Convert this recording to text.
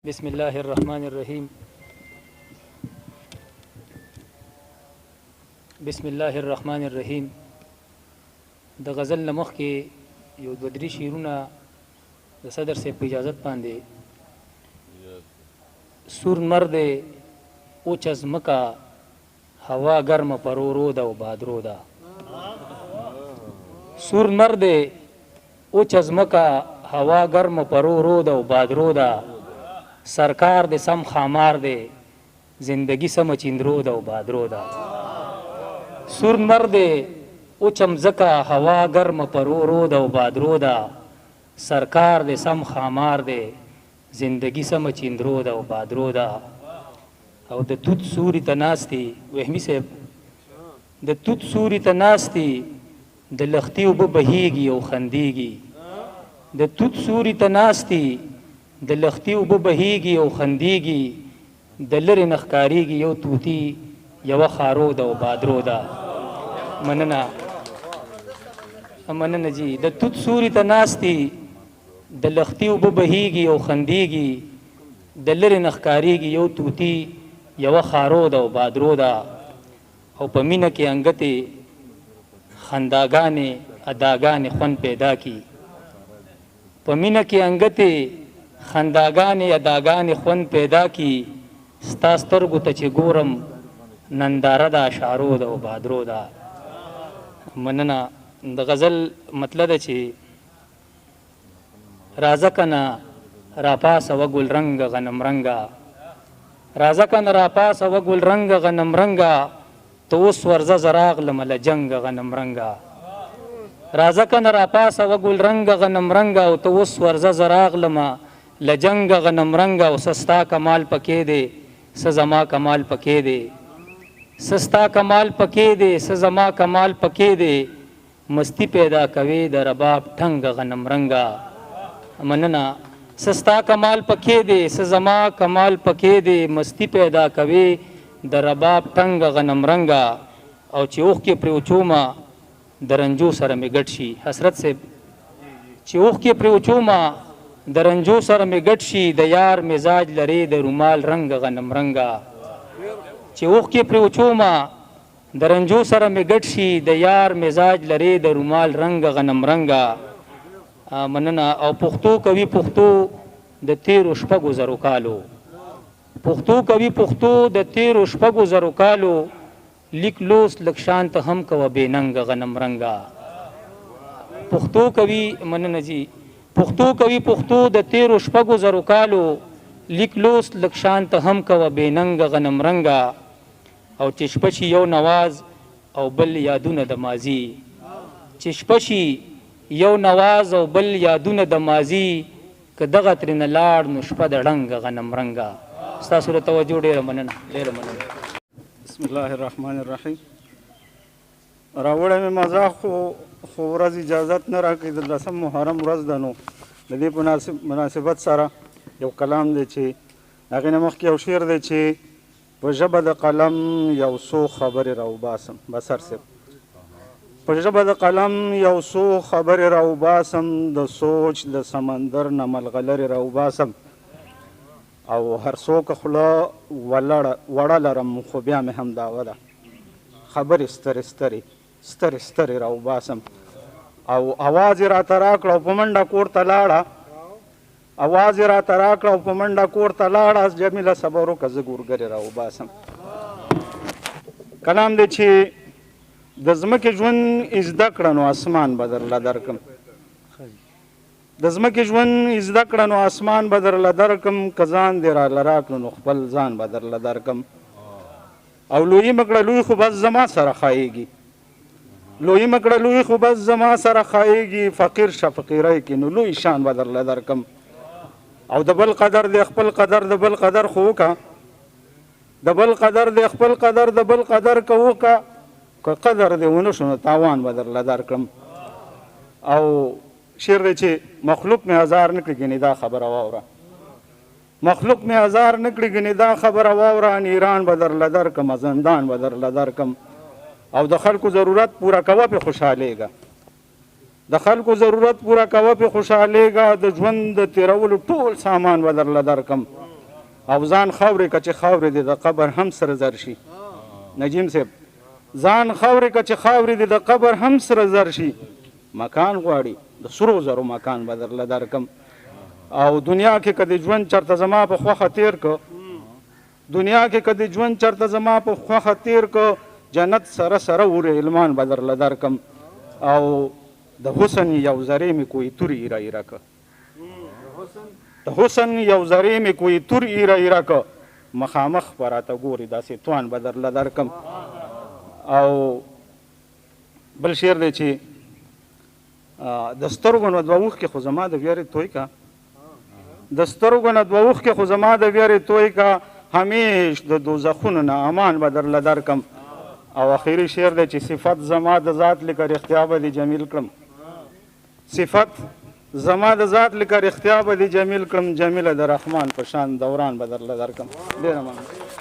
بسم الله الرحمن الرحیم. بسم الله الرحمن الرحیم. د غزل نمخ کې یو دو درې شعرونه د صدر سے په اجازت باندې. سور مرد اوچ از مکا هوا گرم پرورو دا و بادرو دا. سور مرد اوچ از مکا هوا گرم پرورو دا و بادرو دا. سرکار دے سم خامار دے زندگی سم چندرو دا و بادرو دا. سور مرد اوچم زکا هوا گرم پرورو دا و بادرو دا. سرکار دے سم خامار دے زندگی سم چندرو دا و بادرو دا. او د توت سوری تناستی وهمی صاحب د توت سوری تناستی د لختی او بهیږي او خندیږي. د توت سوری تناستی د لختی او بهیږي او خندیږي. د لری نخکاریږي یو توتی یو خارو دا او بادرو دا. مننه جی. د توت سوری تناستی د لختی او بهیږي او خندیږي. د لری نخکاریږي یو توتی یو خارو دا او بادرو دا. او په مینه کې انګتې خنداګانې اداګانې خوند پیدا کی. په مینه کې انګتې خنداګانې اداګانې خوند پیدا کی. ستا سترګو ته چې ګورم ننداره د اشعارو دا او بادرو دا. مننه. د غزل مطلب ده چې راځه کنه راپاسه و ګل رنګ غنم رنګه. راځه کنه راپاسه و ګل رنګ غنم رنګه. ته اوس ورځه زه راغلم له جنګه غنم رنګه. راځه کنه راپاسه و ګل رنګ غنم رنګه. او ته اوس ورځه زه راغلم له جنګه غنم رنګه. او سستا کمال پکې دی څه زما کمال پکې دی. سستا کمال پکې دی څه زما کمال پکې دی. مستی پیدا کوي د رباب ټنګ غنم رنګه. مننه. سستا کمال پکې دی څه زما کمال پکې دی. مستی پیدا کوي د رباب ټنګ غنم رنګه. او چې اوښکې پرې وچومه د رنجو سره مې ګډ شي. حسرت صاحب چې اوښکې پرې وچومه د رنجو سره مې ګډ شي. د یار مزاج لري د رومال رنګ غنم رنګه. چې اوښکې پرې وچومه د رنجو سره مې ګډ شي. د یار مزاج لري د رومال رنګ غنم رنګه. مننه. او پښتو کوي پښتو د تیرو شپږو زرو کالو. پښتو کوي پښتو د تیرو شپږو زرو کالو. لیک لوس لږ شانت هم کوه بې ننګ غنم رنګه. پښتو کوي. مننه جی. پښتو کوي پښتو د تیرو شپږو زرو کالو. لیک لوس لږ شانت هم کوه بې ننګ غنم رنګه. او چې شپه شي یو نواز او بل یادونه د ماضي. چې شپه شي یو نواز او بل یادونه د ماضي. که دغه ترېنه لاړ نو شپه د ړنګ غنم رنګه. ستاسو له توجه ډېره مننه. ډېره مننه. بسم الله الرحمن الرحیم. راوړی مې مزاح خو ورځ اجازت نه راکوي. د 10 محرم ورځ ده نو د دې په مناسبت سره یو کلام دی چې هغې نه مخکې یو شعر دی چې په ژبه د قلم یو څو خبرې راوباسم. بصر صاحب. په ژبه د قلم یو څو خبرې راوباسم. د سوچ د سمندر نه ملغلرې راوباسم. او هر څوک خوله وړه لرم خو بیا مې هم دعوه ده خبرې سترې سترې سترې سترې راوباسم. او اواز یې راته راکړه او په منډه کور ته لاړه. اواز یې راته راکړه او په منډه کور ته لاړه. جمیله صبر وکړه زه ګورګرې راوباسم. کلام دی چې د ځمکې ژوند زده کړه نو اسمان به درله درکړم. د ځمکې ژوند زده کړه نو اسمان به درله درکړم. که ځان دې راله راکړو نو خپل ځان به درله درکړم. او لویي مه کړه لوی خو بس زما سره ښایېږي. لویي مه کړه لوی خو بس زما سره ښایېږي. فقیر شه فقیری کې نو لوی شان به درله درکړم. او د بل قدر دې خپل قدر د بل قدر خو وکړه. د بل قدر دې خپل قدر د بل قدر که وکړه. که قدر دې ونه شو نو تاوان به درله درکړم. او شعر دی چې مخلوق مې ازار نه کړي ګنې دا خبره واوره. مخلوق مې ازار نه کړي ګنې دا خبره واوره. نیران به درله درکړم زندان به درله درکړم. او د خلکو ضرورت پوره کوه پې خوشحالېږه. د خلکو ضرورت پوره کوه پې خوشحالېږه. د ژوند د تېرولو ټول سامان به درله درکړم. او ځان خاورې که چې خاورې دې د قبر هم سره زر شي. نجیم صاحب ځان خاورې که چې خاورې دې د قبر هم سره زر شي. مکان غواړي د سرو زرو مکان به درله درکم. او دنیا کې که د ژوند چرته زما په خوښه تیر که دنیا کې که د ژوند چرته زما په خوښه تیر که جنت سره سره ور علمان به درله درکم. او د حسن یو ذرې مې کوی تور ایره ایره که د حسن یو ذرې مې کوی تور ایره ایره که مخامخ به راته ګورې داسې توان به درله درکم. او بل شعر دی چې د سترګو نه دوه اوښکې خو زما د ویرې توی کا د سترګو نه دوه اوښکې خو زما د ویرې توی کا همیش د دوزخونو نه امان به درله درکم. او اخیری شعر دی چې صفت زما د ذات لکه رښتیا به دې جمیل کړم. صفت زما د ذات لکه رښتیا به دې جمیل کړم. جمیله د رحمان په شان دوران به درله درکم. ډېره مننه.